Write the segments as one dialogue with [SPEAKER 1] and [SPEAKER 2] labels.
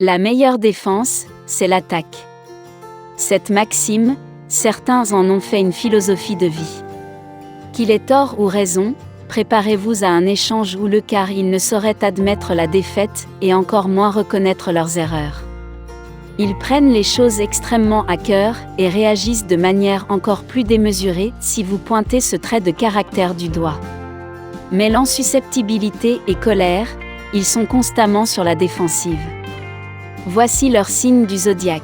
[SPEAKER 1] La meilleure défense, c'est l'attaque. Cette maxime, certains en ont fait une philosophie de vie. Qu'il ait tort ou raison, préparez-vous à un échange houleux car ils ne sauraient admettre la défaite et encore moins reconnaître leurs erreurs. Ils prennent les choses extrêmement à cœur et réagissent de manière encore plus démesurée si vous pointez ce trait de caractère du doigt. Mêlant susceptibilité et colère, ils sont constamment sur la défensive. Voici leurs signes du zodiaque.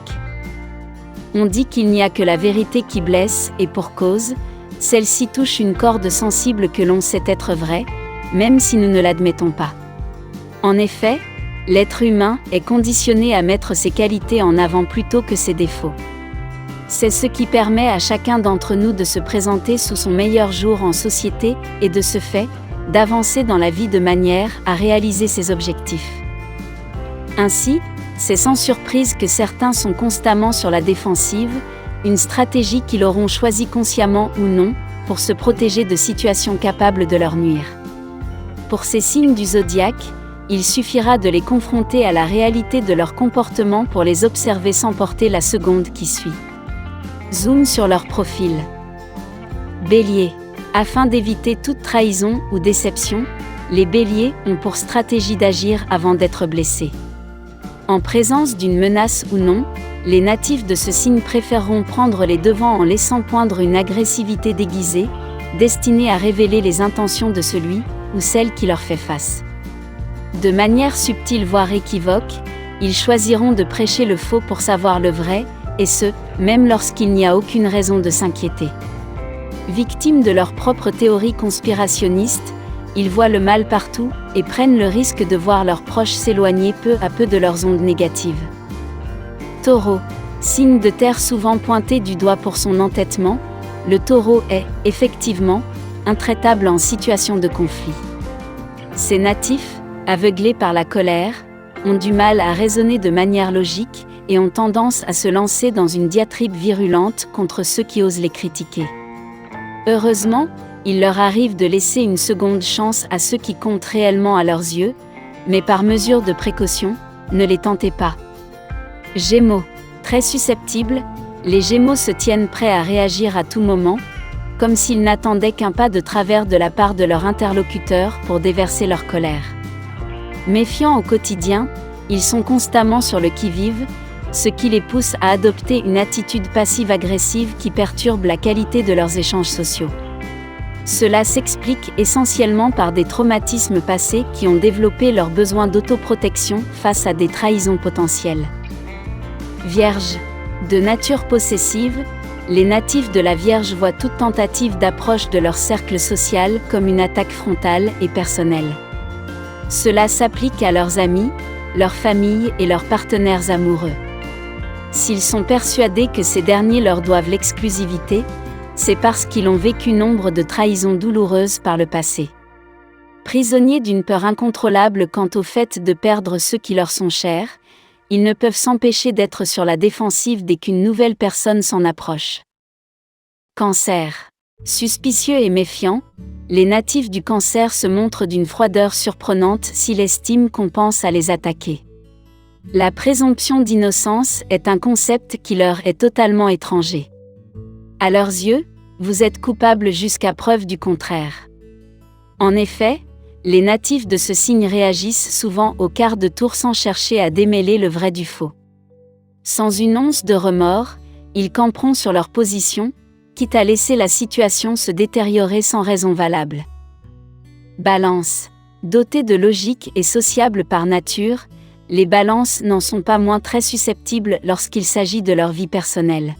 [SPEAKER 1] On dit qu'il n'y a que la vérité qui blesse et pour cause, celle-ci touche une corde sensible que l'on sait être vraie, même si nous ne l'admettons pas. En effet, l'être humain est conditionné à mettre ses qualités en avant plutôt que ses défauts. C'est ce qui permet à chacun d'entre nous de se présenter sous son meilleur jour en société et de ce fait, d'avancer dans la vie de manière à réaliser ses objectifs. Ainsi, c'est sans surprise que certains sont constamment sur la défensive, une stratégie qu'ils auront choisie consciemment ou non, pour se protéger de situations capables de leur nuire. Pour ces signes du zodiaque, il suffira de les confronter à la réalité de leur comportement pour les observer sans porter la seconde qui suit. Zoom sur leur profil. Bélier. Afin d'éviter toute trahison ou déception, les béliers ont pour stratégie d'agir avant d'être blessés. En présence d'une menace ou non, les natifs de ce signe préféreront prendre les devants en laissant poindre une agressivité déguisée, destinée à révéler les intentions de celui ou celle qui leur fait face. De manière subtile voire équivoque, ils choisiront de prêcher le faux pour savoir le vrai, et ce, même lorsqu'il n'y a aucune raison de s'inquiéter. Victimes de leur propre théorie conspirationniste, ils voient le mal partout et prennent le risque de voir leurs proches s'éloigner peu à peu de leurs ondes négatives. Taureau, signe de terre souvent pointé du doigt pour son entêtement, le taureau est, effectivement, intraitable en situation de conflit. Ces natifs, aveuglés par la colère, ont du mal à raisonner de manière logique et ont tendance à se lancer dans une diatribe virulente contre ceux qui osent les critiquer. Heureusement, il leur arrive de laisser une seconde chance à ceux qui comptent réellement à leurs yeux, mais par mesure de précaution, ne les tentez pas. Gémeaux, très susceptibles, les Gémeaux se tiennent prêts à réagir à tout moment, comme s'ils n'attendaient qu'un pas de travers de la part de leur interlocuteur pour déverser leur colère. Méfiants au quotidien, ils sont constamment sur le qui-vive, ce qui les pousse à adopter une attitude passive-agressive qui perturbe la qualité de leurs échanges sociaux. Cela s'explique essentiellement par des traumatismes passés qui ont développé leur besoin d'autoprotection face à des trahisons potentielles. Vierge, de nature possessive, les natifs de la Vierge voient toute tentative d'approche de leur cercle social comme une attaque frontale et personnelle. Cela s'applique à leurs amis, leurs familles et leurs partenaires amoureux. S'ils sont persuadés que ces derniers leur doivent l'exclusivité, c'est parce qu'ils ont vécu nombre de trahisons douloureuses par le passé. Prisonniers d'une peur incontrôlable quant au fait de perdre ceux qui leur sont chers, ils ne peuvent s'empêcher d'être sur la défensive dès qu'une nouvelle personne s'en approche. Cancer. Suspicieux et méfiants, les natifs du Cancer se montrent d'une froideur surprenante s'ils estiment qu'on pense à les attaquer. La présomption d'innocence est un concept qui leur est totalement étranger. À leurs yeux, vous êtes coupable jusqu'à preuve du contraire. En effet, les natifs de ce signe réagissent souvent au quart de tour sans chercher à démêler le vrai du faux. Sans une once de remords, ils camperont sur leur position, quitte à laisser la situation se détériorer sans raison valable. Balance. Dotés de logique et sociables par nature, les balances n'en sont pas moins très susceptibles lorsqu'il s'agit de leur vie personnelle.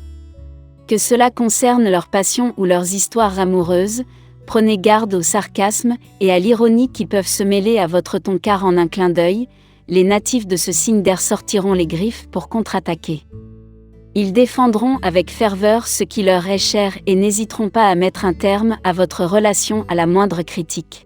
[SPEAKER 1] Que cela concerne leur passion ou leurs histoires amoureuses, prenez garde au sarcasme et à l'ironie qui peuvent se mêler à votre ton car en un clin d'œil, les natifs de ce signe d'air sortiront les griffes pour contre-attaquer. Ils défendront avec ferveur ce qui leur est cher et n'hésiteront pas à mettre un terme à votre relation à la moindre critique.